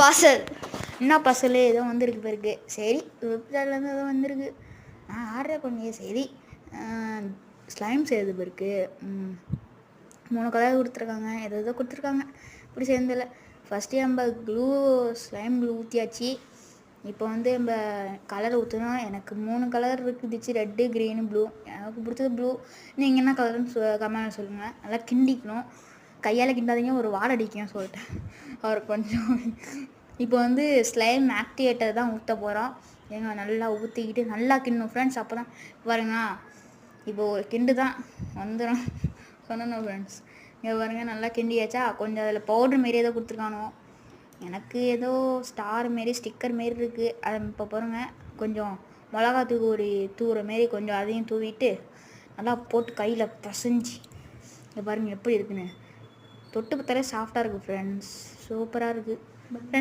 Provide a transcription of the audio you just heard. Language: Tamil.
பார்சல் என்ன பார்சல் ஏதோ வந்திருக்கு பிறகு. சரி ஃப்ளிப்கார்ட்லேருந்து ஏதோ வந்திருக்கு. நான் ஆர்டர் பண்ணி சரி ஸ்லைம் செய்யுது பிறகு. 3 கலர் கொடுத்துருக்காங்க. ஏதோ கொடுத்துருக்காங்க. இப்படி சேர்ந்தில்ல. ஃபஸ்ட்டு நம்ம ஸ்லைம் க்ளூ ஊற்றியாச்சு. இப்போ வந்து நம்ம கலர் ஊற்றணும். எனக்கு 3 கலர் இருக்குதுச்சு, ரெட்டு, க்ரீனு, ப்ளூ. எனக்கு பிடிச்சது ப்ளூ. நீங்கள் என்ன கலர்னு கமெண்ட் சொல்லுங்கள். நல்லா கிண்டிக்கணும். கையால் கிண்டாதீங்க, ஒரு வாடை அடிக்கும் சொல்லிட்டேன் அவர் கொஞ்சம். இப்போ வந்து ஸ்லைம் ஆக்டிவேட்டர் தான் ஊற்ற போகிறோம். நல்லா ஊற்றிக்கிட்டு நல்லா கிண்டணும் ஃப்ரெண்ட்ஸ். அப்போ தான் பாருங்க, இப்போது ஒரு கிண்டு தான் வந்துடும் சொன்னோம் ஃப்ரெண்ட்ஸ். இங்கே பாருங்கள் நல்லா கிண்டியாச்சா. கொஞ்சம் அதில் பவுட்ரு மாரி ஏதோ கொடுத்துருக்கானோ. எனக்கு ஏதோ ஸ்டார் மாரி ஸ்டிக்கர் மாரி இருக்குது. அதை இப்போ பாருங்கள், கொஞ்சம் மிளகாத்தூள் தூவுற மாரி கொஞ்சம் அதையும் தூவிட்டு நல்லா போட்டு கையில் பசைஞ்சு இங்கே பாருங்கள் எப்படி இருக்குன்னு. தொட்டு பார்த்தாலே சாஃப்டாக இருக்குது ஃப்ரெண்ட்ஸ். சூப்பராக இருக்குது.